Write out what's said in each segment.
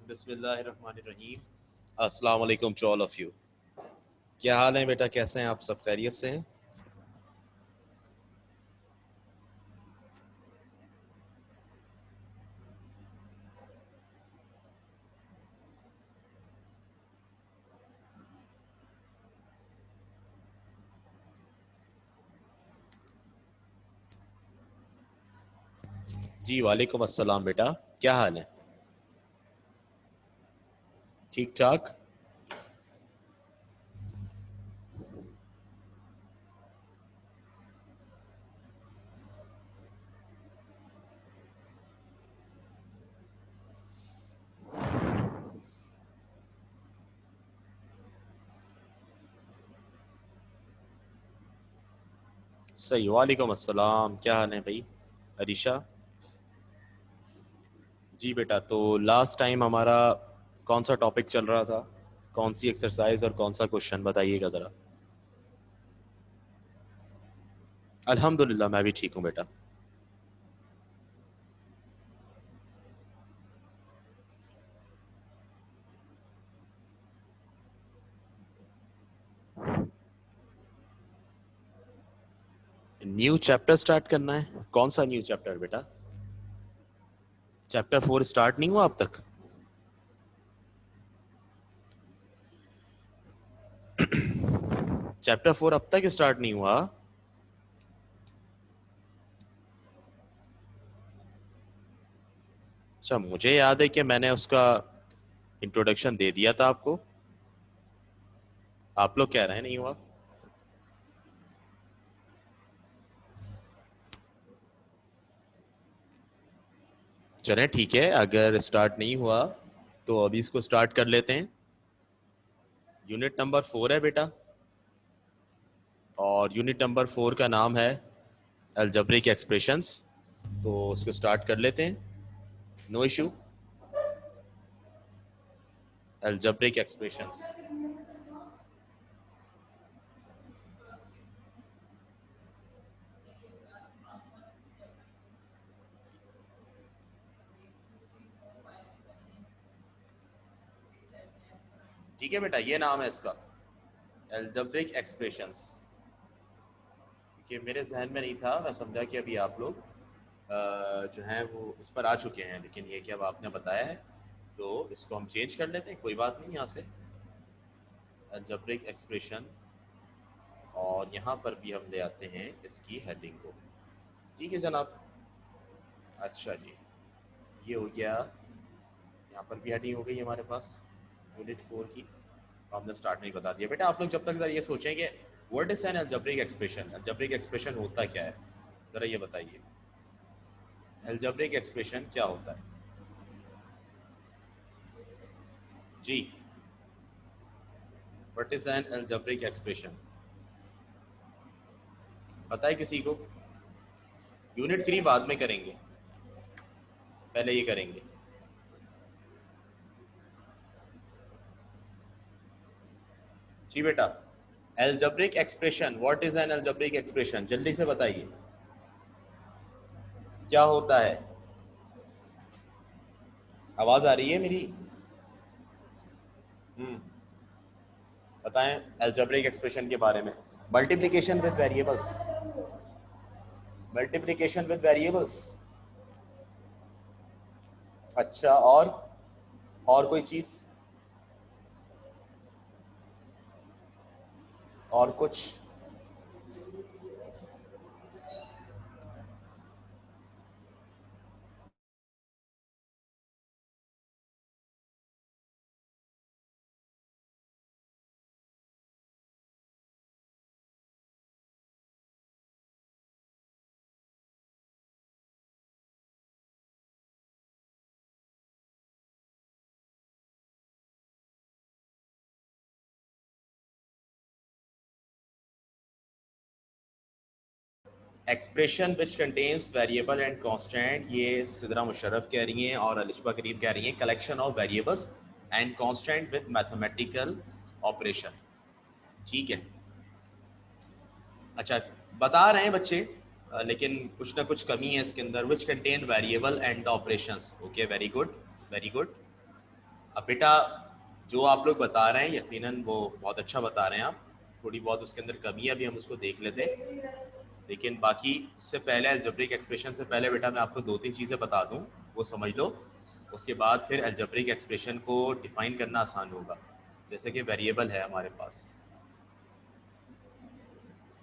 बिस्मिल्लाहिर्रहमानिर्रहीम। अस्सलाम वालेकुम टू ऑल ऑफ यू। क्या हाल है बेटा, कैसे हैं आप? सब खैरियत से हैं? जी वालेकुम अस्सलाम बेटा, क्या हाल है? ठीक ठाक। सही, वालेकुम अस्सलाम। क्या हाल है भाई? अरीशा। जी बेटा, तो लास्ट टाइम हमारा कौन सा टॉपिक चल रहा था? कौन सी एक्सरसाइज और कौन सा क्वेश्चन, बताइएगा ज़रा। अल्हम्दुलिल्लाह, मैं भी ठीक हूँ बेटा। न्यू चैप्टर स्टार्ट करना है? कौन सा न्यू चैप्टर बेटा? चैप्टर 4 स्टार्ट नहीं हुआ अब तक? चैप्टर 4 अब तक स्टार्ट नहीं हुआ? अच्छा, मुझे याद है कि मैंने उसका इंट्रोडक्शन दे दिया था आपको। आप लोग कह रहे हैं नहीं हुआ। चलें ठीक है, अगर स्टार्ट नहीं हुआ तो अभी इसको स्टार्ट कर लेते हैं। यूनिट नंबर 4 है बेटा, और यूनिट नंबर 4 का नाम है अलजेब्रिक एक्सप्रेशंस। तो उसको स्टार्ट कर लेते हैं, नो इशू। Algebraic expressions. ठीक है बेटा, ये नाम है इसका, अलजेब्रिक एक्सप्रेशंस। कि मेरे जहन में नहीं था, मैं समझा कि अभी आप लोग जो हैं वो इस पर आ चुके हैं, लेकिन ये कि अब आपने बताया है तो इसको हम चेंज कर लेते हैं, कोई बात नहीं। यहाँ से अलजेब्रिक एक्सप्रेशन, और यहाँ पर भी हम ले आते हैं इसकी हेडिंग को। ठीक है जनाब। अच्छा जी, ये हो गया। यहाँ पर भी हेडिंग हो गई हमारे पास यूनिट 4 की। हमने स्टार्ट नहीं बता दिया बेटा। आप लोग जब तक ये सोचें कि what is an algebraic expression, algebraic expression होता क्या है, ज़रा ये बताइए। अलजेब्रिक एक्सप्रेशन क्या होता है? जी, what is an algebraic expression, पता है किसी को? यूनिट 3 बाद में करेंगे, पहले ये करेंगे। जी बेटा, algebraic expression, what is an algebraic expression, जल्दी से बताइए क्या होता है। आवाज आ रही है मेरी? हम्म, बताएं अलजेब्रिक एक्सप्रेशन के बारे में। Multiplication with variables, multiplication with variables. अच्छा, और कोई चीज, और कुछ? Expression which contains variable and constant, ये सिदरा मुशर्रफ कह रही हैं और अलिशबा करीम कह रही हैं, collection of variables and constant with mathematical operation. ठीक है। अच्छा, बता रहे हैं बच्चे, लेकिन कुछ ना कुछ कमी है इसके अंदर। Which contain variable and operations. Okay, very good, very good. अब बेटा जो आप लोग बता रहे हैं यकीनन वो बहुत अच्छा बता रहे हैं आप, थोड़ी बहुत उसके अंदर कमियां भी हम उसको देख लेते हैं, लेकिन बाकी उससे पहले अलजेब्रिक एक्सप्रेशन से पहले बेटा मैं आपको दो तीन चीज़ें बता दूं, वो समझ लो। उसके बाद फिर अलजेब्रिक एक्सप्रेशन को डिफाइन करना आसान होगा। जैसे कि वेरिएबल है हमारे पास,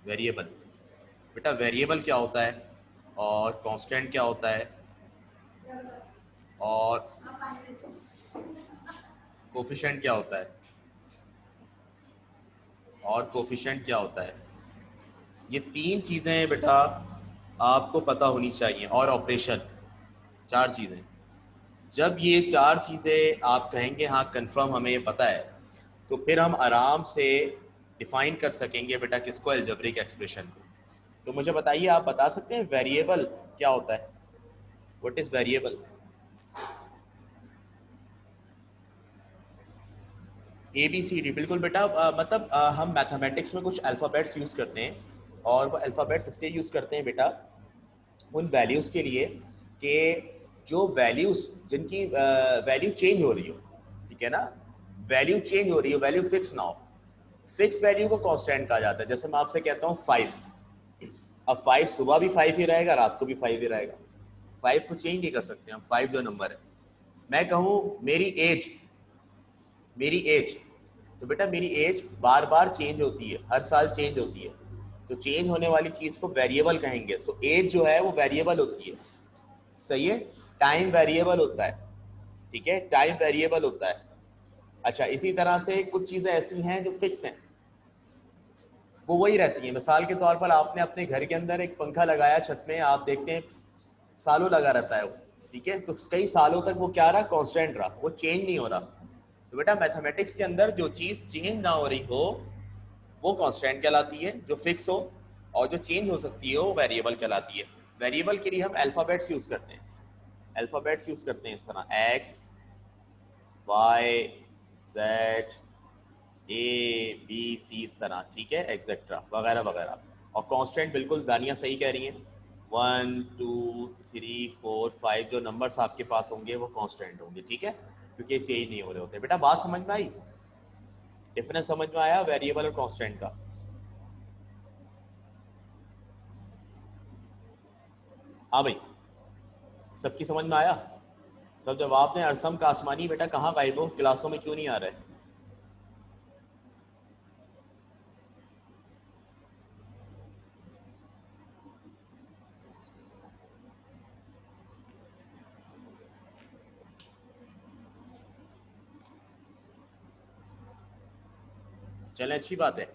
वेरिएबल, बेटा वेरिएबल क्या होता है और कांस्टेंट क्या होता है और कोफिशिएंट क्या होता है और कोफिशिएंट क्या होता है, ये तीन चीज़ें बेटा आपको पता होनी चाहिए, और ऑपरेशन, चार चीज़ें। जब ये चार चीज़ें आप कहेंगे हाँ कंफर्म हमें ये पता है, तो फिर हम आराम से डिफाइन कर सकेंगे बेटा किसको, अलजेब्रिक एक्सप्रेशन को। तो मुझे बताइए, आप बता सकते हैं वेरिएबल क्या होता है, what is variable? A B C D, बिल्कुल बेटा। मतलब हम मैथमेटिक्स में कुछ अल्फ़ाबेट्स यूज़ करते हैं, और वो अल्फ़ाबेट्स इसलिए यूज़ करते हैं बेटा उन वैल्यूज़ के लिए कि जो वैल्यूज़ जिनकी वैल्यू चेंज हो रही हो, ठीक है ना, वैल्यू चेंज हो रही हो, वैल्यू फिक्स ना हो। फिक्स वैल्यू को कांस्टेंट कहा जाता है। जैसे मैं आपसे कहता हूँ 5, अब 5 सुबह भी 5 ही रहेगा, रात को भी 5 ही रहेगा, 5 को चेंज नहीं कर सकते हम, 5 जो नंबर है। मैं कहूँ मेरी एज, तो बेटा मेरी एज बार बार चेंज होती है, हर साल चेंज होती है, तो चेंज होने वाली चीज को वेरिएबल कहेंगे। सो एज जो है वो वेरिएबल होती है, सही है। टाइम वेरिएबल होता है, ठीक है, टाइम वेरिएबल होता है। अच्छा, इसी तरह से कुछ चीजें ऐसी हैं जो फिक्स हैं, वो वही रहती है। मिसाल के तौर पर आपने अपने घर के अंदर एक पंखा लगाया छत में, आप देखते हैं सालों लगा रहता है वो, ठीक है, तो कई सालों तक वो क्या रहा, कांस्टेंट रहा, वो चेंज नहीं हो रहा। तो बेटा मैथमेटिक्स के अंदर जो चीज चेंज ना हो रही हो वो कांस्टेंट कहलाती है, जो फिक्स हो, और जो चेंज हो सकती है वो वेरिएबल कहलाती है। वेरिएबल के लिए हम अल्फाबेट्स यूज करते हैं, अल्फाबेट्स यूज करते हैं इस तरह, X Y Z A B C, इस तरह, ठीक है, एक्सेट्रा वगैरह वगैरह। और कांस्टेंट बिल्कुल दानिया सही कह रही हैं, 1 2 3 4 5 जो नंबर्स आपके पास होंगे वो कांस्टेंट होंगे, ठीक है, क्योंकि चेंज नहीं हो रहे होते। बेटा बात समझ में आई, डिफरेंस समझ में आया वेरिएबल और कांस्टेंट का? हाँ भाई, सबकी समझ में आया? सब जवाब दें। अरसम का आसमानी, बेटा कहाँ गायब हो, क्लासों में क्यों नहीं आ रहे? चलें, अच्छी बात है।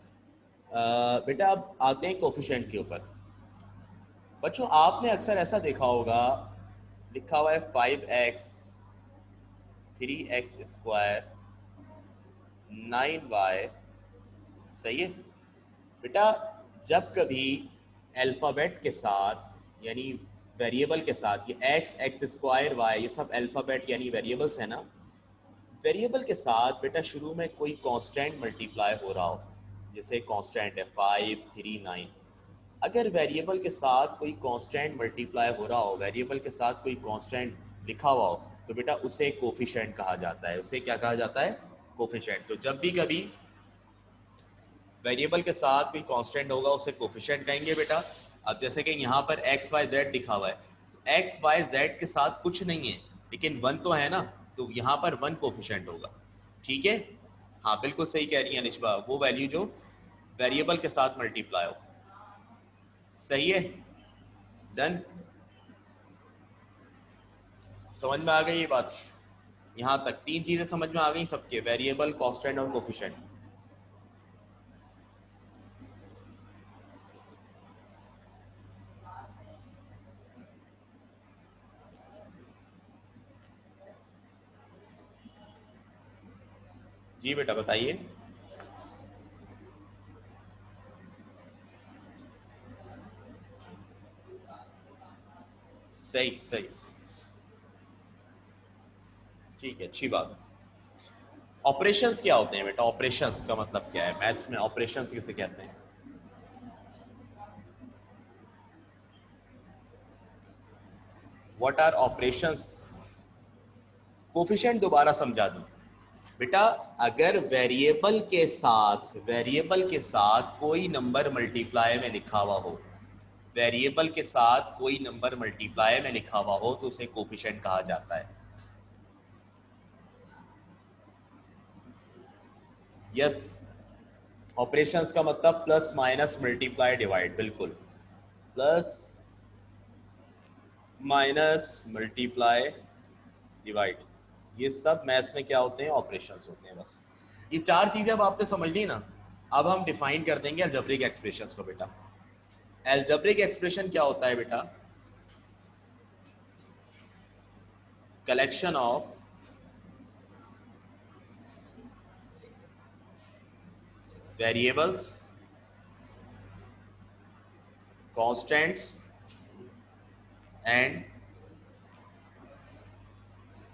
बेटा अब आते हैं कोफिशिएंट के ऊपर। बच्चों आपने अक्सर ऐसा देखा होगा, लिखा हुआ है 5x 3x² 9y, सही है बेटा। जब कभी अल्फ़ाबेट के साथ, यानी वेरिएबल के साथ, ये x, x² y, ये सब अल्फ़ाबेट यानी वेरिएबल्स है ना, वेरिएबल के साथ बेटा शुरू में कोई कांस्टेंट मल्टीप्लाई हो रहा हो, जैसे कांस्टेंट है 5 3 9, अगर वेरिएबल के साथ कोई कांस्टेंट मल्टीप्लाई हो रहा हो, वेरिएबल के साथ कोई कांस्टेंट लिखा हुआ हो, तो बेटा उसे कोफिशिएंट कहा जाता है। उसे क्या कहा जाता है? कोफिशिएंट। तो जब भी कभी वेरिएबल के साथ कोई कांस्टेंट होगा उसे कोफिशिएंट कहेंगे बेटा। अब जैसे कि यहाँ पर एक्स वाई जेड लिखा हुआ है, एक्स वाई जेड के साथ कुछ नहीं है, लेकिन वन तो है ना, तो यहाँ पर वन कोफिशिएंट होगा, ठीक है। हाँ बिल्कुल सही कह रही है निशबा, वो वैल्यू जो वेरिएबल के साथ मल्टीप्लाई हो, सही है, डन। समझ में आ गई ये बात? यहाँ तक तीन चीजें समझ में आ गई सबके, वेरिएबल, कांस्टेंट और कोफिशिएंट। जी बेटा बताइए। सही सही, ठीक है, अच्छी बात। ऑपरेशंस क्या होते हैं बेटा? ऑपरेशंस का मतलब क्या है मैथ्स में? ऑपरेशंस किसे कहते हैं? What are operations? कोफिशिएंट दोबारा समझा दूं, बेटा अगर वेरिएबल के साथ कोई नंबर मल्टीप्लाई में लिखा हुआ हो, वेरिएबल के साथ कोई नंबर मल्टीप्लाई में लिखा हुआ हो तो उसे कोफिशिएंट कहा जाता है। यस, ऑपरेशंस का मतलब प्लस माइनस मल्टीप्लाई डिवाइड, बिल्कुल, प्लस माइनस मल्टीप्लाई डिवाइड, ये सब मैथ्स में क्या होते हैं, ऑपरेशंस होते हैं। बस ये चार चीजें अब आपने समझ ली ना। अब हम डिफाइन कर देंगे अलजेब्रिक एक्सप्रेशंस को। बेटा अलजेब्रिक एक्सप्रेशन क्या होता है बेटा, collection of variables, constants and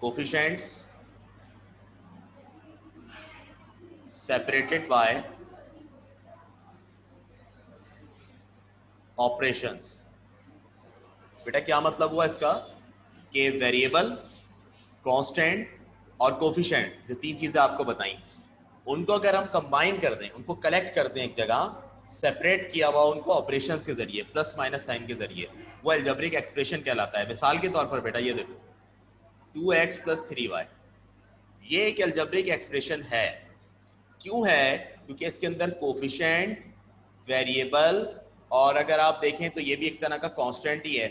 coefficients separated by operations. बेटा क्या मतलब हुआ इसका कि वेरिएबल, कांस्टेंट और कोफिशिएंट, जो तीन चीजें आपको बताई, उनको अगर हम कंबाइन कर दें, उनको कलेक्ट कर दें एक जगह, सेपरेट किया हुआ उनको ऑपरेशंस के जरिए, प्लस माइनस साइन के जरिए, वो अलजेब्रिक एक्सप्रेशन कहलाता है। मिसाल के तौर पर बेटा ये देखो 2x + 3y, ये एक अलजेब्रिक एक्सप्रेशन है। क्यों है? क्योंकि इसके अंदर कोफिशिएंट, वेरिएबल और अगर आप देखें तो ये भी एक तरह का कांस्टेंट ही है।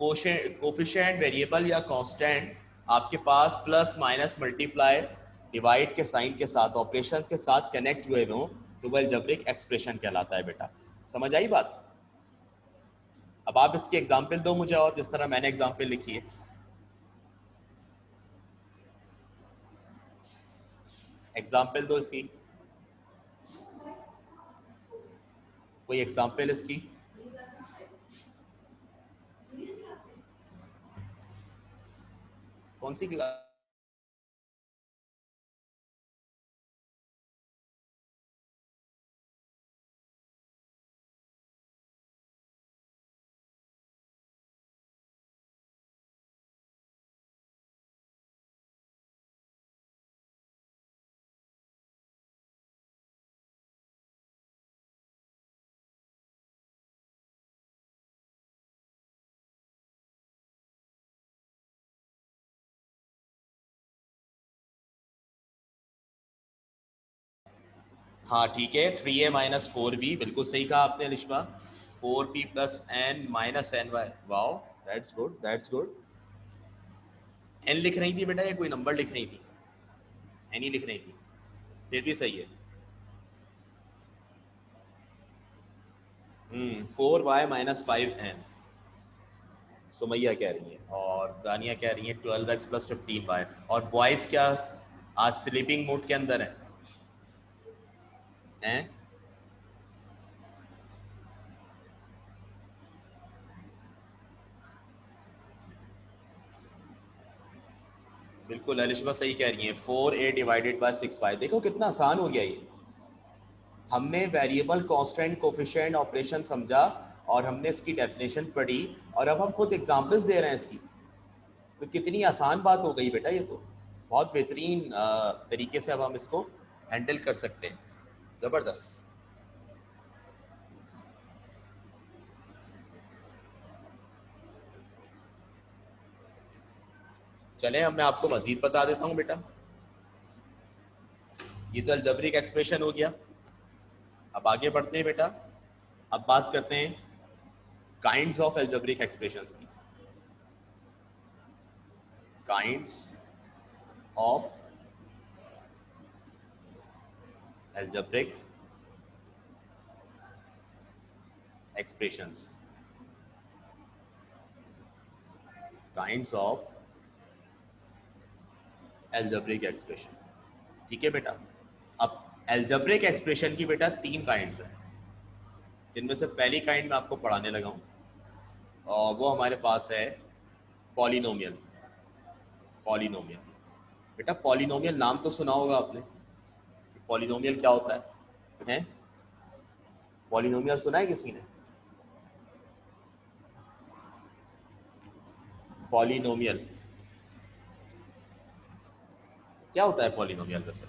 कोफिशिएंट, वेरिएबल या कांस्टेंट आपके पास प्लस माइनस मल्टीप्लाई डिवाइड के साइन के साथ, ऑपरेशंस के साथ कनेक्ट हुए हो तो वह अलजेब्रिक एक्सप्रेशन कहलाता है। बेटा समझ आई बात? अब आप इसकी एग्जांपल दो मुझे, और जिस तरह मैंने एग्जांपल लिखी है एग्जांपल दो इसकी, कोई एग्जांपल इसकी। कौन सी क्लास? हाँ ठीक है, 3a - 4b, बिल्कुल सही कहा आपने Lishba. 4p + n - ny, wow, that's good, that's good. n लिख रही थी बेटा या कोई नंबर लिख रही थी? n ही लिख रही थी, फिर भी सही है। 4y - 5n, सुमैया कह रही है, और दानिया कह रही है 12x + 15y। और बॉयज क्या आज स्लीपिंग मोड के अंदर हैं? बिल्कुल अलिशबा सही कह रही है, 4a / 6y। देखो कितना आसान हो गया ये। हमने वेरिएबल, कांस्टेंट, कोफिशिएंट, ऑपरेशन समझा और हमने इसकी डेफिनेशन पढ़ी, और अब हम खुद एग्जांपल्स दे रहे हैं इसकी। तो कितनी आसान बात हो गई बेटा ये तो। बहुत बेहतरीन तरीके से अब हम इसको हैंडल कर सकते हैं। ज़बरदस्त। चलें अब मैं आपको मजीद बता देता हूँ बेटा। ये तो अलजेब्रिक एक्सप्रेशन हो गया। अब आगे बढ़ते हैं बेटा। अब बात करते हैं काइंड्स ऑफ अलजेब्रिक एक्सप्रेशंस की। Kinds of algebraic expressions. Kinds of algebraic expression. ठीक है बेटा। अब अलजेब्रिक एक्सप्रेशन की बेटा तीन काइंड्स हैं, जिनमें से पहली काइंड मैं आपको पढ़ाने लगा हूँ, और वो हमारे पास है पॉलिनोमियल। पॉलिनोमियल बेटा, पॉलिनोमियल नाम तो सुना होगा आपने। पॉलिनोमियल क्या होता है? पॉलिनोमियल सुना है किसी ने? पॉलिनोमियल क्या होता है पॉलिनोमियल वैसे?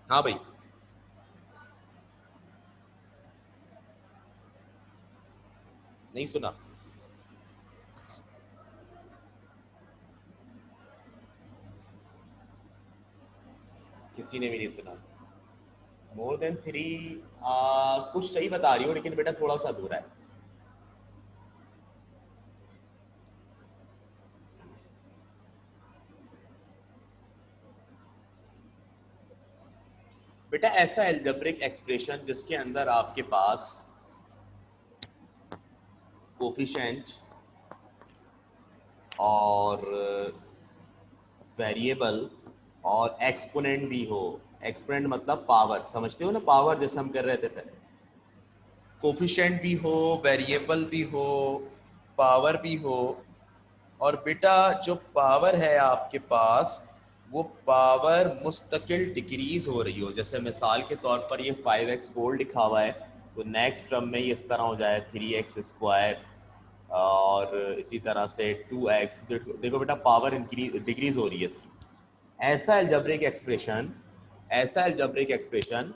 हाँ भाई, नहीं सुना? किसी ने भी नहीं सुना? More than three? कुछ सही बता रही हो लेकिन बेटा थोड़ा सा अधूरा है। बेटा ऐसा एल्जेब्रिक एक्सप्रेशन जिसके अंदर आपके पास कोफिशिएंट और वेरिएबल और एक्सपोनेंट भी हो। एक्सपोनेंट मतलब पावर, समझते हो ना, पावर जैसे हम कर रहे थे पहले। कोफिशिएंट भी हो, वेरिएबल भी हो, पावर भी हो। और बेटा जो पावर है आपके पास, वो पावर मुस्तकिल डिक्रीज हो रही हो। जैसे मिसाल के तौर पर ये 5x गोल्ड लिखा हुआ है, तो नेक्स्ट टर्म में ये इस तरह हो जाए 3x स्क्वायर, और इसी तरह से 2x। देखो बेटा पावर इंक्रीज डिक्रीज हो रही है इसकी। ऐसा अलजेब्रिक एक्सप्रेशन, ऐसा अलजेब्रिक एक्सप्रेशन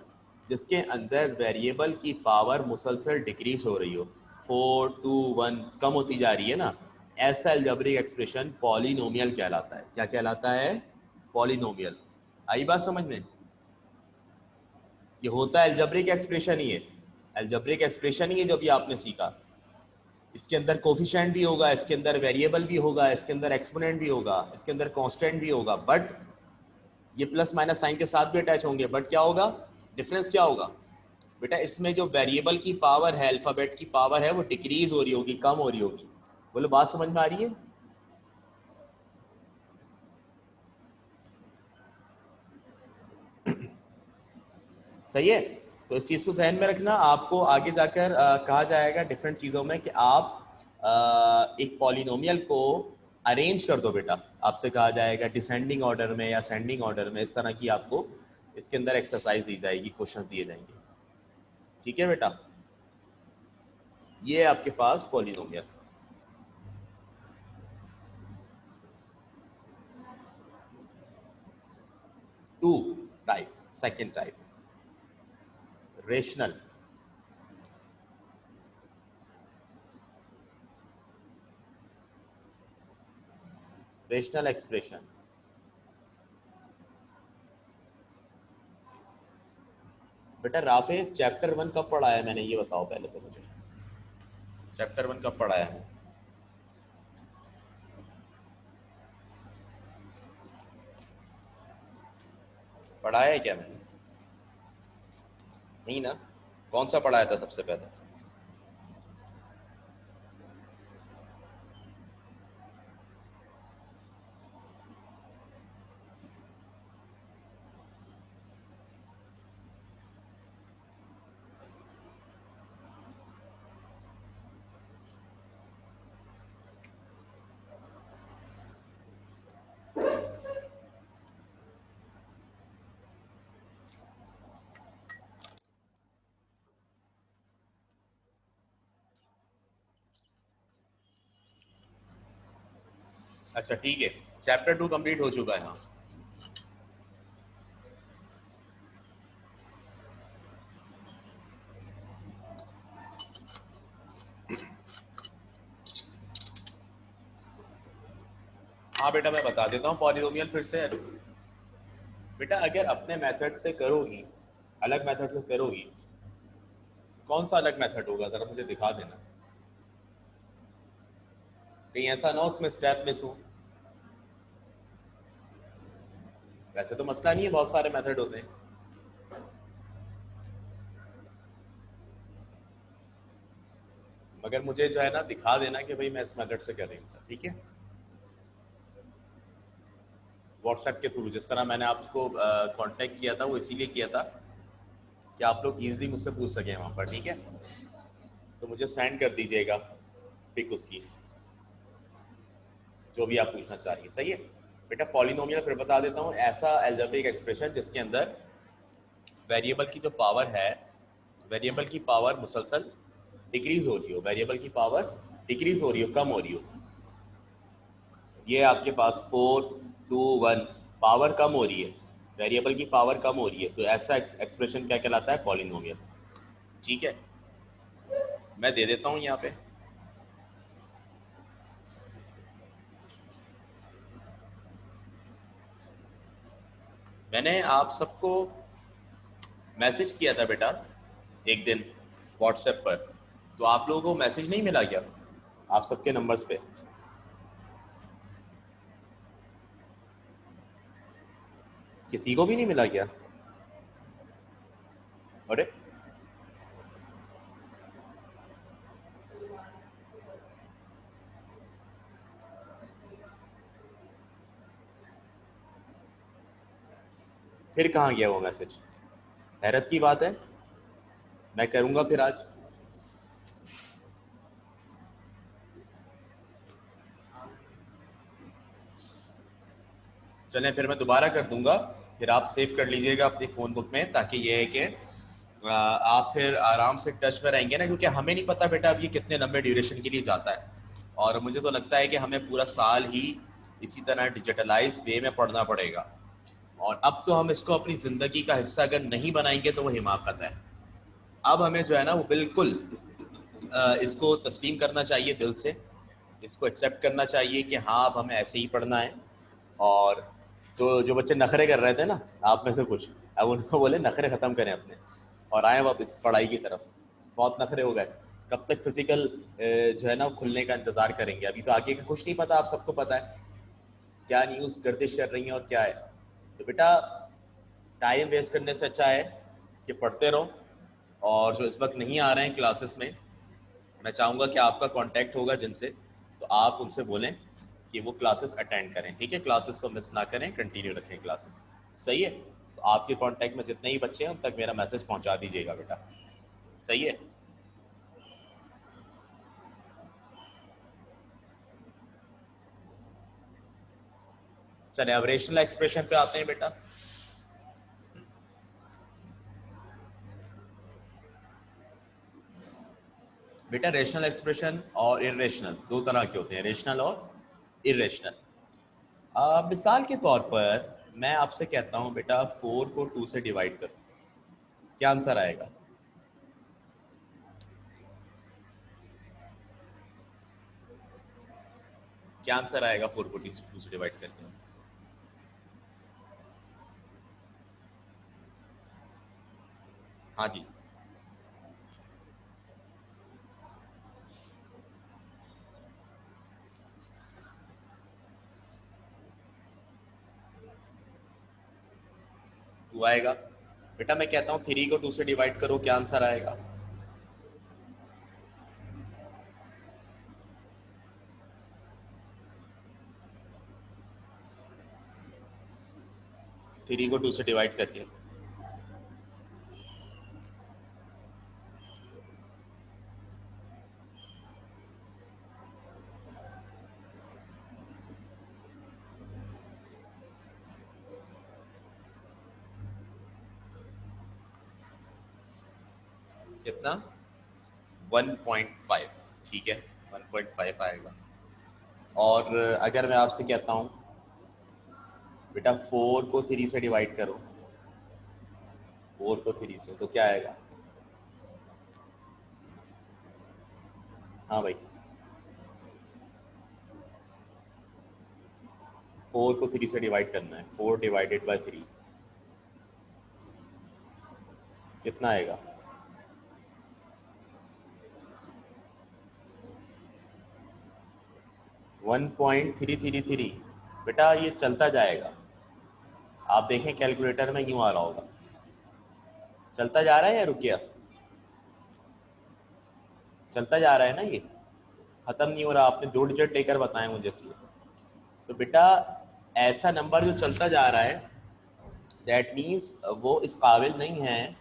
जिसके अंदर वेरिएबल की पावर मुसलसल डिक्रीज हो रही हो, 4 2 1 कम होती जा रही है ना, ऐसा अलजेब्रिक एक्सप्रेशन पॉलिनोमियल कहलाता है। क्या कहलाता है? पॉलिनोमियल। आई बात समझ में? ये होता है अलजेब्रिक एक्सप्रेशन ही है, अलजेब्रिक एक्सप्रेशन ही है जो भी आपने सीखा। इसके अंदर कोफिशिएंट भी होगा, इसके अंदर वेरिएबल भी होगा, इसके अंदर एक्सपोनेंट भी होगा, इसके अंदर कांस्टेंट भी होगा, बट ये प्लस माइनस साइन के साथ भी अटैच होंगे। बट क्या होगा, डिफरेंस क्या होगा बेटा? इसमें जो वेरिएबल की पावर है, अल्फाबेट की पावर है, वो डिक्रीज हो रही होगी, कम हो रही होगी। बोलो बात समझ में आ रही है? सही है। तो इस चीज को जहन में रखना। आपको आगे जाकर कहा जाएगा डिफरेंट चीजों में कि आप एक पॉलिनोमियल को अरेंज कर दो बेटा। आपसे कहा जाएगा डिसेंडिंग ऑर्डर में या सेंडिंग ऑर्डर में, इस तरह की आपको इसके अंदर एक्सरसाइज दी जाएगी, क्वेश्चन दिए जाएंगे। ठीक है बेटा, ये है आपके पास polynomial. Two type, second type, rational. Rational expression. बेटा राफे चैप्टर 1 कब पढ़ा है मैंने, ये बताओ पहले तो मुझे। चैप्टर 1 कब पढ़ा है? पढ़ाया है क्या मैंने? नहीं ना? कौन सा पढ़ाया था सबसे पहले? अच्छा ठीक है, चैप्टर 2 कंप्लीट हो चुका है। हाँ हाँ बेटा मैं बता देता हूँ पॉलिनोमियल फिर से। बेटा अगर अपने मेथड से करोगी, अलग मेथड से करोगी, कौन सा अलग मेथड होगा जरा मुझे दिखा देना। कहीं ऐसा ना हो उसमें स्टेप मिस हो। वैसे तो मसला नहीं है, बहुत सारे मेथड होते हैं। मगर मुझे जो है ना दिखा देना कि भाई मैं इस मेथड से कर रही हूँ सर, ठीक है? व्हाट्सएप के थ्रू, जिस तरह मैंने आपको कांटेक्ट किया था वो इसीलिए किया था कि आप लोग इजीली मुझसे पूछ सकें वहाँ पर, ठीक है? तो मुझे सेंड कर दीजिएगा पिक उसकी, जो भी आप पूछना चाह रही है। सही है बेटा। पॉलिनोमियल फिर बता देता हूँ, ऐसा अलजेब्रिक एक्सप्रेशन जिसके अंदर वेरिएबल की जो पावर है, वेरिएबल की पावर मुसलसल डिक्रीज हो रही हो, वेरिएबल की पावर डिक्रीज हो रही हो, कम हो रही हो, ये आपके पास 4 2 1 पावर कम हो रही है, वेरिएबल की पावर कम हो रही है, तो ऐसा एक्सप्रेशन क्या कहलाता है? पॉलिनोमियल। ठीक है, मैं दे देता हूं यहाँ पे। मैंने आप सबको मैसेज किया था बेटा एक दिन व्हाट्सएप पर, तो आप लोगों को मैसेज नहीं मिला क्या आप सबके नंबर्स पे? किसी को भी नहीं मिला क्या? अरे फिर कहाँ गया वो मैसेज? हैरत की बात है, मैं करूंगा फिर आज। चलें फिर मैं दोबारा कर दूंगा, फिर आप सेव कर लीजिएगा अपनी फ़ोन बुक में, ताकि ये है कि आप फिर आराम से टच में रहेंगे ना, क्योंकि हमें नहीं पता बेटा अब ये कितने लंबे ड्यूरेशन के लिए जाता है, और मुझे तो लगता है कि हमें पूरा साल ही इसी तरह डिजिटलाइज वे में पढ़ना पड़ेगा, और अब तो हम इसको अपनी ज़िंदगी का हिस्सा अगर नहीं बनाएंगे तो वो हिमाकत है। अब हमें जो है ना वो बिल्कुल इसको तस्लीम करना चाहिए दिल से, इसको एक्सेप्ट करना चाहिए कि हाँ अब हमें ऐसे ही पढ़ना है। और तो जो बच्चे नखरे कर रहे थे ना आप में से कुछ, अब उनको बोले नखरे ख़त्म करें अपने और आए वापस पढ़ाई की तरफ। बहुत नखरे हो गए, कब तक फिजिकल जो है ना खुलने का इंतज़ार करेंगे? अभी तो आगे का कुछ नहीं पता, आप सबको पता है क्या न्यूज़ गर्दिश कर रही है और क्या है। तो बेटा टाइम वेस्ट करने से अच्छा है कि पढ़ते रहो, और जो इस वक्त नहीं आ रहे हैं क्लासेस में, मैं चाहूँगा कि आपका कांटेक्ट होगा जिनसे, तो आप उनसे बोलें कि वो क्लासेस अटेंड करें। ठीक है, क्लासेस को मिस ना करें, कंटिन्यू रखें क्लासेस। सही है, तो आपके कांटेक्ट में जितने ही बच्चे हैं उन तक मेरा मैसेज पहुंचा दीजिएगा बेटा। सही है, चले अब रेशनल एक्सप्रेशन पे आते हैं बेटा। बेटा रेशनल एक्सप्रेशन और इरेशनल दो तरह के होते हैं, रेशनल और इरेशनल। मिसाल के तौर पर मैं आपसे कहता हूं बेटा 4 को 2 से डिवाइड करो, क्या आंसर आएगा? क्या आंसर आएगा 4 को 2 से डिवाइड करके? हाँ जी, टू आएगा। बेटा मैं कहता हूँ 3 को 2 से डिवाइड करो, क्या आंसर आएगा? 3 को 2 से डिवाइड करके कितना? 1.5। ठीक है, 1.5 आएगा। और अगर मैं आपसे कहता हूँ बेटा 4 को 3 से डिवाइड करो, 4 को 3 से, तो क्या आएगा? हाँ भाई, 4 को 3 से डिवाइड करना है, 4 डिवाइडेड बाय 3 कितना आएगा? 1.333। बेटा ये चलता जाएगा, आप देखें कैलकुलेटर में यूं आ रहा होगा, चलता जा रहा है या रुक गया? चलता जा रहा है ना, ये खत्म नहीं हो रहा। आपने 2 डिजिट लेकर बताएं मुझे इसमें। तो बेटा ऐसा नंबर जो चलता जा रहा है, दैट मीन्स वो इस काबिल नहीं है,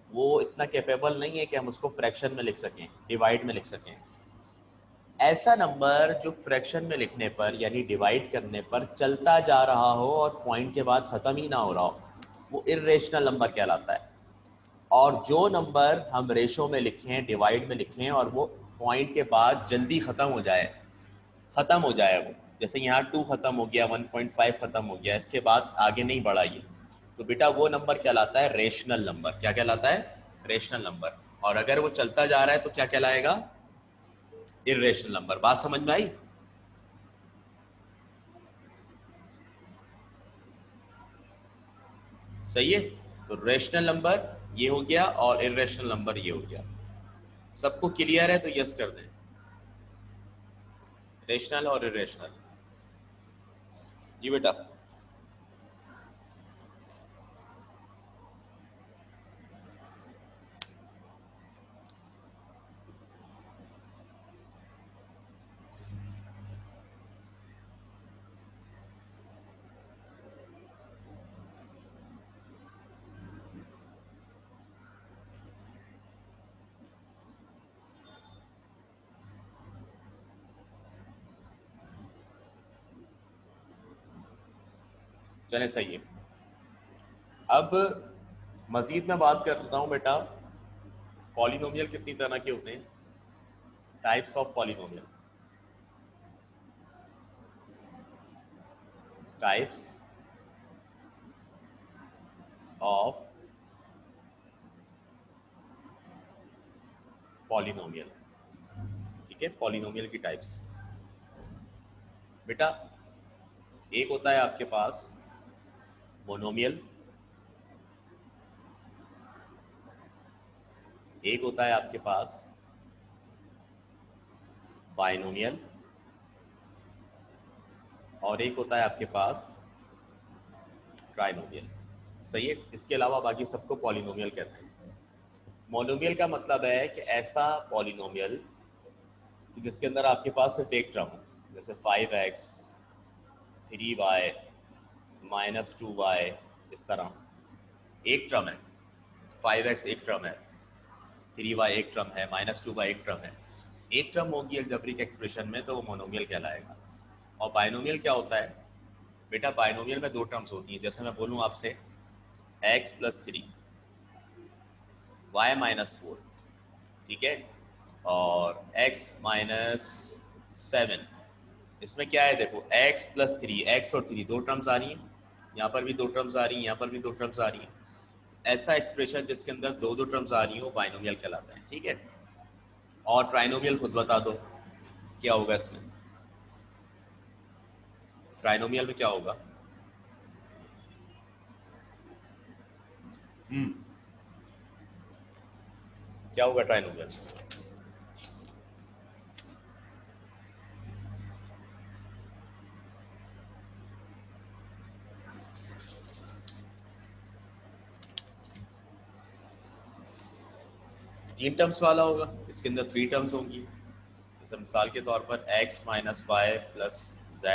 वो इतना कैपेबल नहीं है कि हम उसको फ्रैक्शन में लिख सकें, डिवाइड में लिख सकें। ऐसा नंबर जो फ्रैक्शन में लिखने पर यानी डिवाइड करने पर चलता जा रहा हो और पॉइंट के बाद ख़त्म ही ना हो रहा हो, वो इर्रेशनल नंबर कहलाता है। और जो नंबर हम रेशो में लिखें, डिवाइड में लिखें, और वो पॉइंट के बाद जल्दी ख़त्म हो जाए वो, जैसे यहाँ 2 ख़त्म हो गया, 1.5 ख़त्म हो गया, इसके बाद आगे नहीं बढ़ा ये, तो बेटा वो नंबर कहलाता है रेशनल नंबर। क्या कहलाता है? Rational number. और अगर वो चलता जा रहा है तो क्या कहलाएगा? Irrational number. बात समझ में आई? सही है। तो रेशनल नंबर ये हो गया और इर्रेशनल नंबर ये हो गया। सबको क्लियर है तो यस कर दें। रेशनल और इरेशनल। जी बेटा। चले सही है। अब मजीद मैं बात करता हूं बेटा, पॉलिनोमियल कितनी तरह के होते हैं, types of polynomial. Types of polynomial. ठीक है, पॉलिनोमियल की टाइप्स। बेटा एक होता है आपके पास मोनोमियल, एक होता है आपके पास बाइनोमियल, और एक होता है आपके पास ट्राइनोमियल। सही है। इसके अलावा बाकी सबको पॉलिनोमियल कहते हैं। मोनोमियल का मतलब है कि ऐसा पॉलिनोमियल जिसके अंदर आपके पास सिर्फ एक टर्म हो, जैसे 5x 3y -2y, इस तरह एक टर्म है। 5x एक टर्म है, 3y एक टर्म है, -2y एक टर्म है। एक टर्म होगी अलजेब्रिक एक्सप्रेशन में तो वो मोनोमियल कहलाएगा। और बाइनोमियल क्या होता है बेटा? बाइनोमियल में दो टर्म्स होती हैं। जैसे मैं बोलूँ आपसे x+3 y-4, ठीक है, और x-7। इसमें क्या है देखो, x+3, x और 3 दो टर्म्स आ रही हैं, यहाँ पर भी दो टर्म्स आ रही हैं, यहाँ पर भी दो टर्म्स आ रही हैं। ऐसा एक्सप्रेशन जिसके अंदर दो दो टर्म्स आ रही हैं वो बाइनोमियल कहलाता है। ठीक है। और ट्राइनोमियल खुद बता दो क्या होगा इसमें? ट्राइनोमियल में क्या होगा? क्या होगा ट्राइनोमियल? तीन टर्म्स वाला होगा, इसके अंदर 3 टर्म्स होंगी। जैसे मिसाल के तौर पर x - y + z,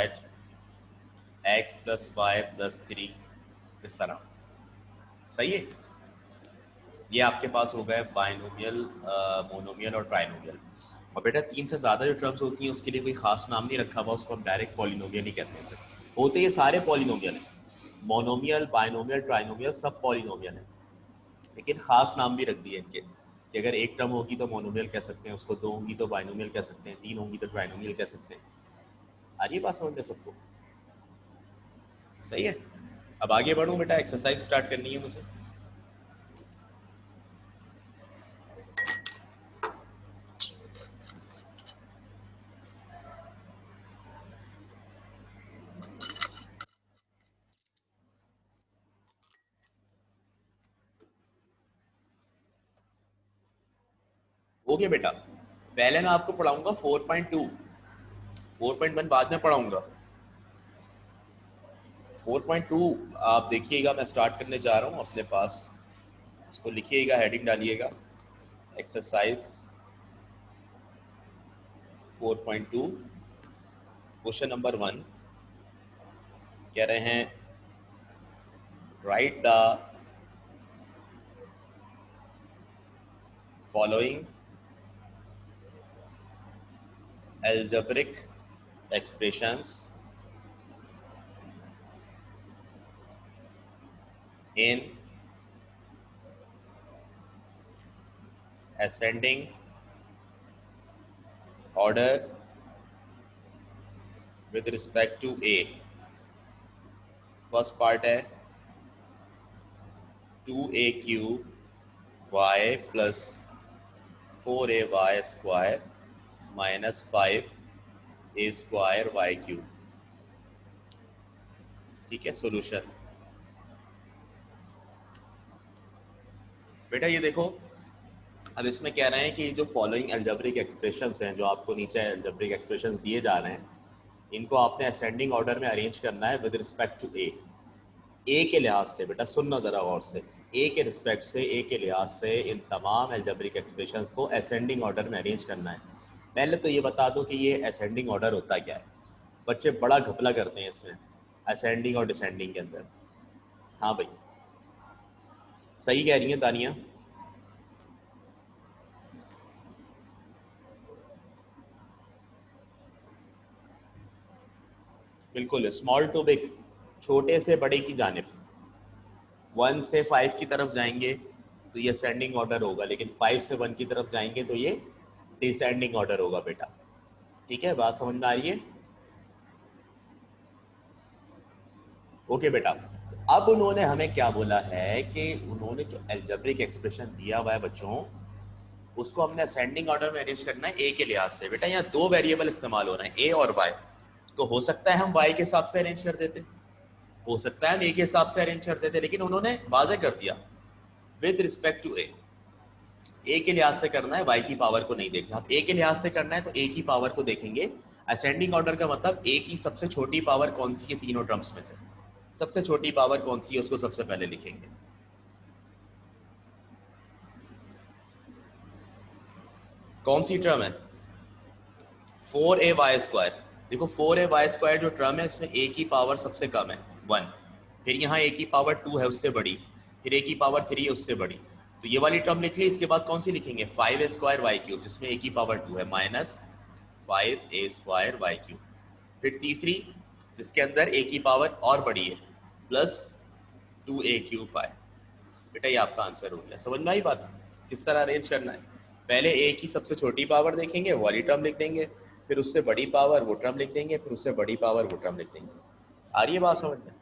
x + y + 3, इस तरह। सही है। ये आपके पास हो गए बाइनोमियल, मोनोमियल और ट्राइनोमियल। और बेटा तीन से ज़्यादा जो टर्म्स होती हैं उसके लिए कोई खास नाम नहीं रखा हुआ, उसको हम डायरेक्ट पॉलिनोमियल ही कहते हैं। सर होते ये सारे पॉलिनोमियल हैं, मोनोमियल बाइनोमियल ट्राइनोमियल सब पॉलिनोमियल हैं, लेकिन खास नाम भी रख दिए इनके कि अगर एक टर्म होगी तो मोनोमियल कह सकते हैं उसको, दो होंगी तो बाइनोमियल कह सकते हैं, तीन होंगी तो ट्राइनोमियल कह सकते हैं। आज ये बात समझ में सबको? सही है। अब आगे बढ़ूँ बेटा, एक्सरसाइज स्टार्ट करनी है मुझे। ओके बेटा, पहले मैं आपको पढ़ाऊंगा 4.2, 4.1 बाद में पढ़ाऊंगा। 4.2 आप देखिएगा, मैं स्टार्ट करने जा रहा हूँ अपने पास। इसको लिखिएगा, हेडिंग डालिएगा, एक्सरसाइज 4.2, क्वेश्चन नंबर 1। कह रहे हैं right the following algebraic expressions in ascending order with respect to a. First part है 2a³ plus 4ay² minus 5a² ठीक है सॉल्यूशन। बेटा ये देखो, अब इसमें कह रहे हैं कि जो फॉलोइंग अलजेब्रिक एक्सप्रेशंस हैं, जो आपको नीचे अलजेब्रिक एक्सप्रेशंस दिए जा रहे हैं, इनको आपने असेंडिंग ऑर्डर में अरेंज करना है विद रिस्पेक्ट टू ए के लिहाज से। बेटा सुनना ज़रा गौर से, ए के रिस्पेक्ट से, ए के लिहाज से इन तमाम अलजेब्रिक एक्सप्रेशंस को असेंडिंग ऑर्डर में अरेंज करना है। पहले तो ये बता दो कि ये असेंडिंग ऑर्डर होता क्या है। बच्चे बड़ा घपला करते हैं इसमें असेंडिंग और डिसेंडिंग के अंदर। हाँ भाई सही कह रही है तानिया। बिल्कुल, स्मॉल टू बिग, छोटे से बड़े की जानिब। 1 से 5 की तरफ जाएंगे तो ये असेंडिंग ऑर्डर होगा, लेकिन 5 से 1 की तरफ जाएंगे तो ये डिसेंडिंग ऑर्डर होगा बेटा। ठीक है, बात समझ में आ रही है? ओके बेटा, अब उन्होंने हमें क्या बोला है कि उन्होंने जो अलजेब्रिक एक्सप्रेशन दिया हुआ है बच्चों, उसको हमने असेंडिंग ऑर्डर में अरेंज करना है ए के लिहाज से। बेटा यहाँ दो वेरिएबल इस्तेमाल हो रहे हैं, ए और वाई। तो हो सकता है हम वाई के हिसाब से अरेंज कर देते, हो सकता है हम ए के हिसाब से अरेंज कर देते, लेकिन उन्होंने वाज़ेह कर दिया विद रिस्पेक्ट टू ए के लिहाज से करना है, वाई की पावर को नहीं देखना। ए के लिहाज से करना है तो ए की पावर को देखेंगे। असेंडिंग ऑर्डर का मतलब ए की सबसे छोटी पावर कौन सी है तीनों टर्म्स में से, सबसे छोटी पावर कौन सी है उसको सबसे पहले लिखेंगे। कौन सी टर्म है? 4ay²। देखो 4ay² जो टर्म है इसमें ए की पावर सबसे कम है 1, फिर यहाँ ए की पावर 2 है उससे बड़ी, फिर ए की पावर 3 है उससे बड़ी। तो ये वाली टर्म लिख ली। इसके बाद कौन सी लिखेंगे? 5a² जिसमें ए की पावर 2 है माइनस 5a² फिर तीसरी जिसके अंदर ए की पावर और बड़ी है प्लस 2a³ बेटा ये आपका आंसर हो गया। समझ में आई बात किस तरह अरेंज करना है? पहले ए की सबसे छोटी पावर देखेंगे, वो वाली टर्म लिख देंगे, फिर उससे बड़ी पावर वो टर्म लिख देंगे, फिर उससे बड़ी पावर वो टर्म लिख देंगे। आ रही है बात समझ में?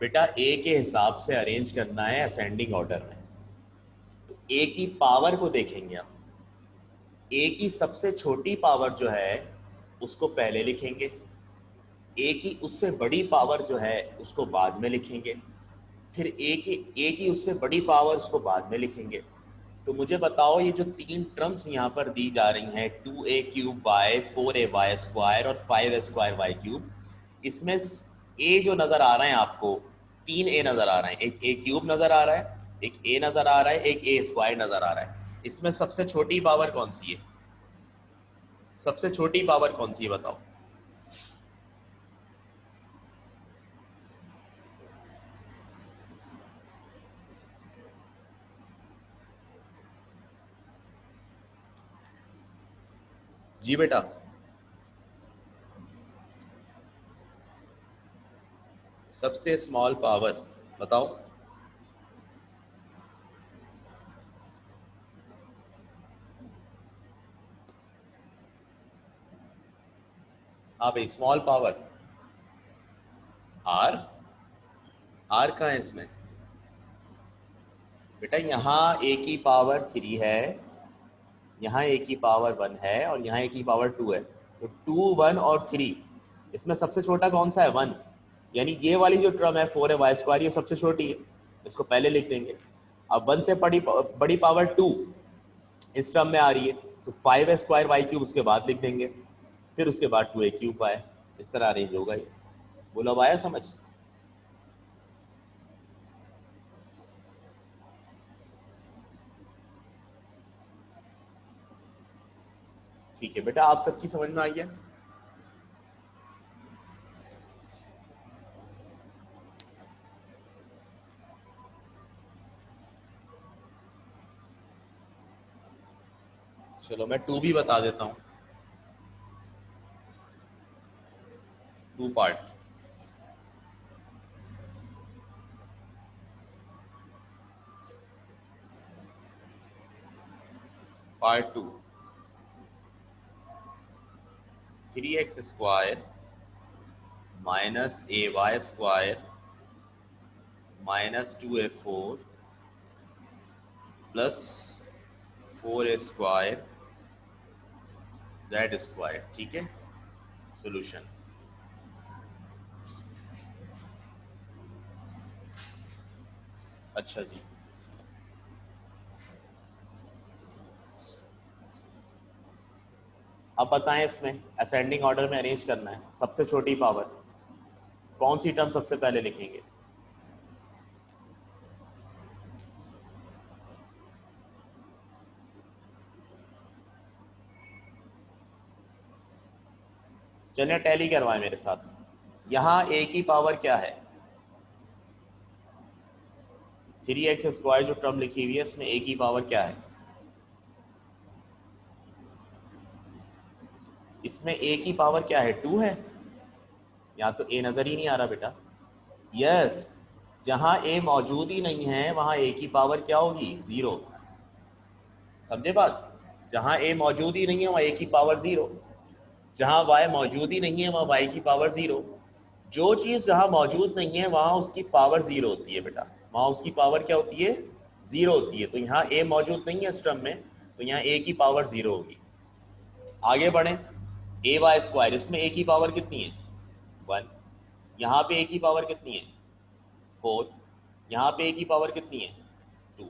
बेटा ए के हिसाब से अरेंज करना है असेंडिंग ऑर्डर में। तो ए की पावर को देखेंगे हम, ए की सबसे छोटी पावर जो है उसको पहले लिखेंगे, ए की उससे बड़ी पावर जो है उसको बाद में लिखेंगे, फिर ए की उससे बड़ी पावर उसको बाद में लिखेंगे। तो मुझे बताओ ये जो तीन टर्म्स यहाँ पर दी जा रही हैं 2a³ 4ay² और 5a²y³, इसमें ए जो नजर आ रहे हैं आपको, तीन ए नजर आ रहे हैं, एक a³ नजर आ रहा है, एक ए नजर आ रहा है, एक a² नजर आ रहा है। इसमें सबसे छोटी पावर कौन सी है? सबसे छोटी पावर कौन सी है बताओ? जी बेटा सबसे स्मॉल पावर बताओ। हाँ भाई स्मॉल पावर आर। आर कहाँ है इसमें? बेटा यहाँ ए की पावर 3 है, यहाँ ए की पावर 1 है और यहाँ ए की पावर 2 है। तो 2, 1 और 3, इसमें सबसे छोटा कौन सा है? 1। यानी ये वाली जो टर्म है 4ay² ये सबसे छोटी है, इसको पहले लिख देंगे। अब 1 से बड़ी पावर 2 इस टर्म में आ रही है, तो 5a²y³ उसके बाद लिख देंगे, फिर उसके बाद 2a³ आए। इस तरह अरेंज होगा ये। बोलो अब आया समझ? ठीक है बेटा, आप सबकी समझ में आई है? चलो मैं 2 भी बता देता हूँ, 2 part. Part 2, 3x² minus ay² minus 2a4 plus 4a² z²। ठीक है, सॉल्यूशन। अच्छा जी, अब बताएं, इसमें असेंडिंग ऑर्डर में अरेंज करना है। सबसे छोटी पावर कौन सी टर्म सबसे पहले लिखेंगे? चलिए टैली करवाएं मेरे साथ। यहां a की पावर क्या है? 3x² जो टर्म लिखी हुई है इसमें a की पावर क्या है? इसमें a की पावर क्या है? 2 है। यहाँ तो a नजर ही नहीं आ रहा बेटा। यस, जहां a मौजूद ही नहीं है वहां a की पावर क्या होगी? 0। समझे बात? जहां a मौजूद ही नहीं है वहां a की पावर 0। जहां y मौजूद ही नहीं है वहां y की पावर 0। जो चीज जहां मौजूद नहीं है वहां उसकी पावर 0 होती है बेटा। वहां उसकी पावर क्या होती है? 0 होती है। तो यहाँ a मौजूद नहीं है इस टर्म में, तो यहाँ a की पावर 0 होगी। आगे बढ़े, ay², इसमें a की पावर कितनी है? 1। यहाँ पे a की पावर कितनी है? 4। यहाँ पे a की पावर कितनी है? 2।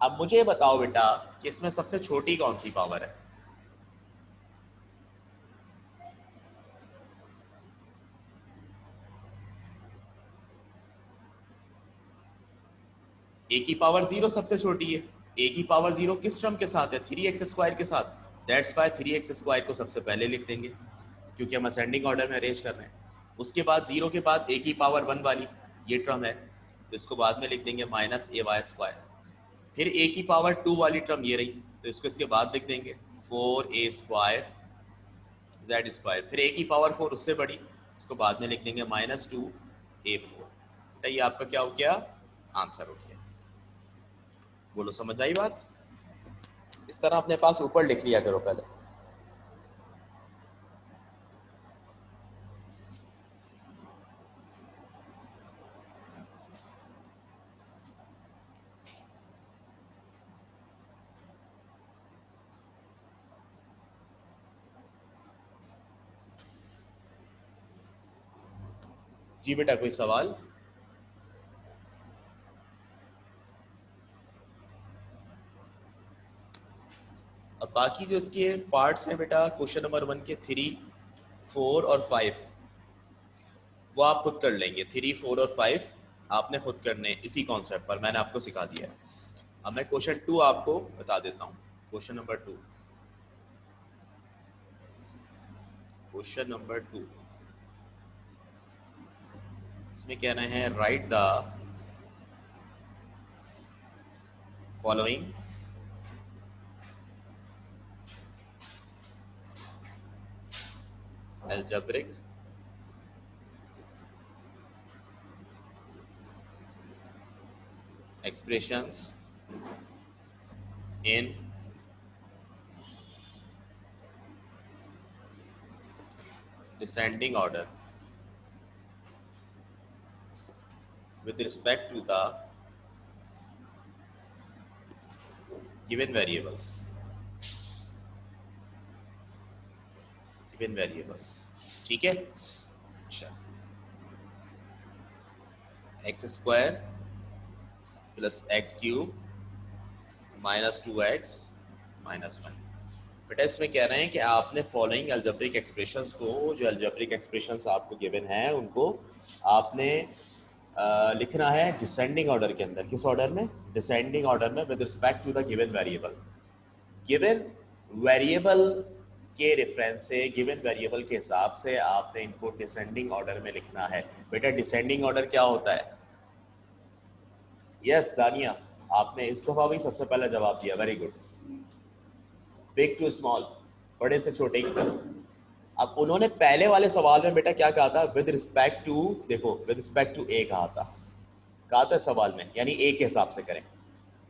अब मुझे बताओ बेटा कि इसमें सबसे छोटी कौन सी पावर है? a की पावर 0 सबसे छोटी है। a की पावर 0 किस टर्म के साथ है? 3x² के साथ। दैट्स वाई 3x² को सबसे पहले लिख देंगे, क्योंकि हम असेंडिंग ऑर्डर में अरेंज कर रहे हैं। उसके बाद 0 के बाद a की पावर 1 वाली ये टर्म है, तो इसको बाद में लिख देंगे माइनस ay²। फिर a की पावर 2 वाली टर्म ये रही, तो इसको इसके बाद लिख देंगे 4a² z²। फिर a की पावर 4 उससे बड़ी, उसको बाद में लिख देंगे -2a4। ये आपका क्या हो गया? आंसर हो गया। बोलो, समझ आई बात? इस तरह अपने पास ऊपर लिख लिया करो पहले। जी बेटा, कोई सवाल? अब बाकी जो इसके पार्ट्स हैं बेटा, क्वेश्चन नंबर 1 के 3, 4 और 5 वो आप खुद कर लेंगे। 3, 4 और 5 आपने खुद करने, इसी कॉन्सेप्ट पर मैंने आपको सिखा दिया है। अब मैं क्वेश्चन 2 आपको बता देता हूँ। क्वेश्चन नंबर 2, क्वेश्चन नंबर 2 इसमें कह रहे हैं right the following algebraic expressions in descending order with respect to the given variables। Given variables, ठीक है। अच्छा, x² plus x³ minus 2x minus 1। बेटा इसमें कह रहे हैं कि आपने फॉलोइंग अल्जेब्रिक एक्सप्रेशंस को, जो अल्जेब्रिक एक्सप्रेशंस आपको गिवन हैं उनको आपने लिखना है डिसेंडिंग ऑर्डर के अंदर। किस ऑर्डर में? डिसेंडिंग ऑर्डर में, with respect to the given variable. Given variable के रेफरेंस से, गिवन वेरिएबल के हिसाब से आपने इनको डिसेंडिंग ऑर्डर में लिखना है। बेटा डिसेंडिंग ऑर्डर क्या होता है? यस दानिया, आपने इस दफा भी सबसे पहले जवाब दिया, very good. Big to small, बड़े से छोटे की तरफ। अब उन्होंने पहले वाले सवाल में बेटा क्या कहा था, विद रिस्पेक्ट टू, देखो विद रिस्पेक्ट टू ए कहा था सवाल में, यानी ए के हिसाब से करें।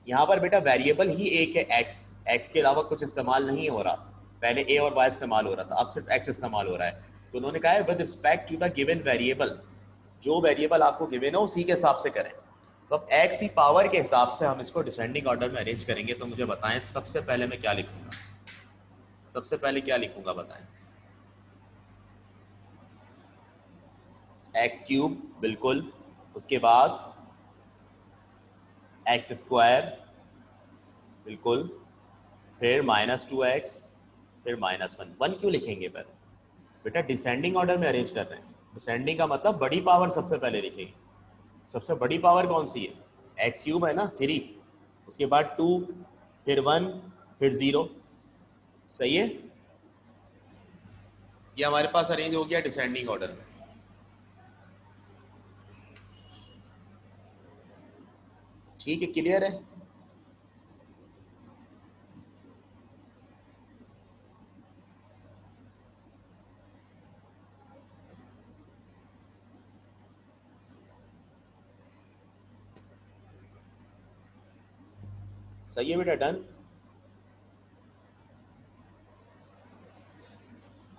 यहाँ पर बेटा वेरिएबल ही एक है एक्स, एक्स के अलावा कुछ इस्तेमाल नहीं हो रहा, पहले ए और वाई इस्तेमाल हो रहा था, अब सिर्फ एक्स इस्तेमाल हो रहा है। तो उन्होंने कहा है with respect to the given variable, जो वेरिएबल आपको गिवन है उसी के हिसाब से करें। तो अब एक्स की पावर के हिसाब से हम इसको डिसेंडिंग ऑर्डर में अरेंज करेंगे। तो मुझे बताएं सबसे पहले मैं क्या लिखूंगा, सबसे पहले क्या लिखूंगा बताएं। एक्स क्यूब, बिल्कुल। उसके बाद एक्स स्क्वायर, बिल्कुल। फिर -2x, फिर -1। 1 क्यों लिखेंगे पर बेटा, डिसेंडिंग ऑर्डर में अरेंज कर रहे हैं। डिसेंडिंग का मतलब बड़ी पावर सबसे पहले लिखेंगे। सबसे बड़ी पावर कौन सी है, एक्स क्यूब है ना, 3, उसके बाद 2, फिर 1, फिर 0। सही है, ये हमारे पास अरेंज हो गया डिसेंडिंग ऑर्डर में। ठीक है, क्लियर है। सही है बेटा, डन।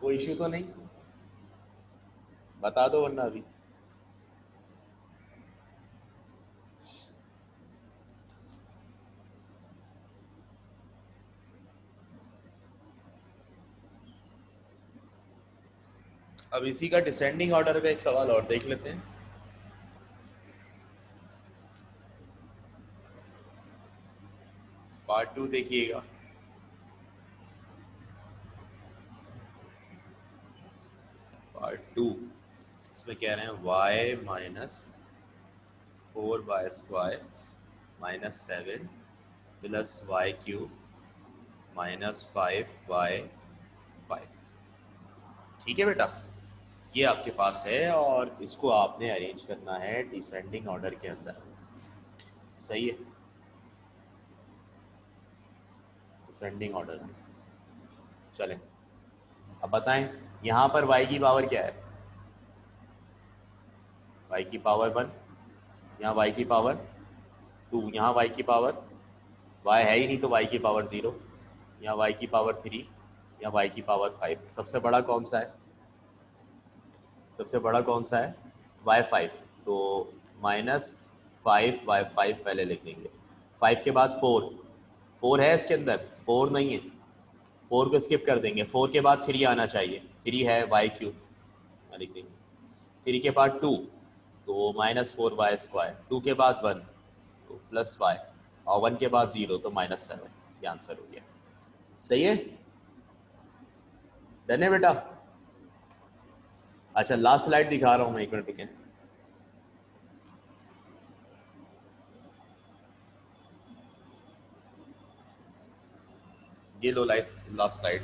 कोई इश्यू तो नहीं, बता दो वरना अभी। अब इसी का डिसेंडिंग ऑर्डर का एक सवाल और देख लेते हैं। पार्ट 2 देखिएगा। पार्ट 2, इसमें कह रहे हैं y -4y² -7 plus y³ -5y5। ठीक है बेटा, ये आपके पास है और इसको आपने अरेंज करना है डिसेंडिंग ऑर्डर के अंदर। सही है, डिसेंडिंग ऑर्डर में। चलें, अब बताएं यहाँ पर y की पावर क्या है। y की पावर 1, यहाँ y की पावर 2, यहाँ y की पावर, y है ही नहीं तो y की पावर 0, यहाँ y की पावर 3, या y की पावर 5। सबसे बड़ा कौन सा है, सबसे बड़ा कौन सा है, y5। तो -5y5 पहले लिखेंगे। 5 के बाद 4, 4 है इसके अंदर, 4 नहीं है, 4 को स्किप कर देंगे। 4 के बाद 3 आना चाहिए, 3 है y³ लिख देंगे। 3 के बाद 2, तो -4y²। 2 के बाद 1, तो +y, और 1 के बाद 0, तो -7। ये आंसर हो गया। सही है, डन है बेटा। अच्छा, लास्ट स्लाइड दिखा रहा हूँ मैं, 1 मिनट रुकें। ये लो लास्ट स्लाइड।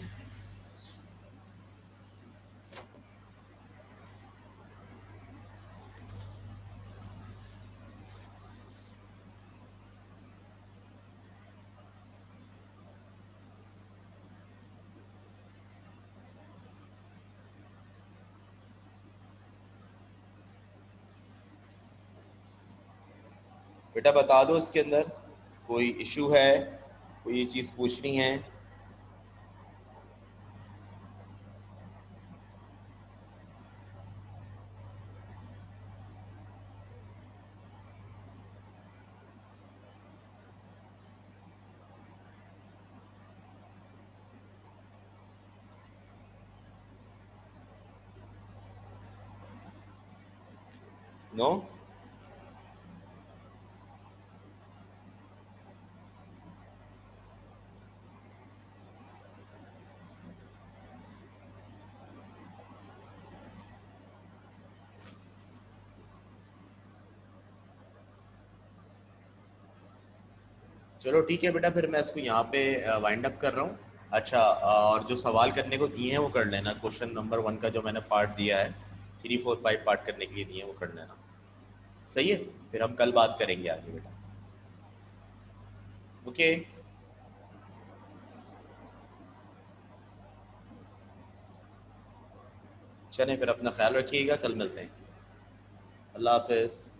बेटा बता दो इसके अंदर कोई इशू है, कोई ये चीज़ पूछनी है। नो, चलो ठीक है बेटा, फिर मैं इसको यहाँ पे वाइंड अप कर रहा हूँ। अच्छा, और जो सवाल करने को दिए हैं वो कर लेना। क्वेश्चन नंबर 1 का जो मैंने पार्ट दिया है, 3, 4, 5 पार्ट करने के लिए दिए हैं, वो कर लेना। सही है, फिर हम कल बात करेंगे आगे बेटा। ओके। चलें फिर अपना ख्याल रखिएगा, कल मिलते हैं। अल्लाह हाफिज़।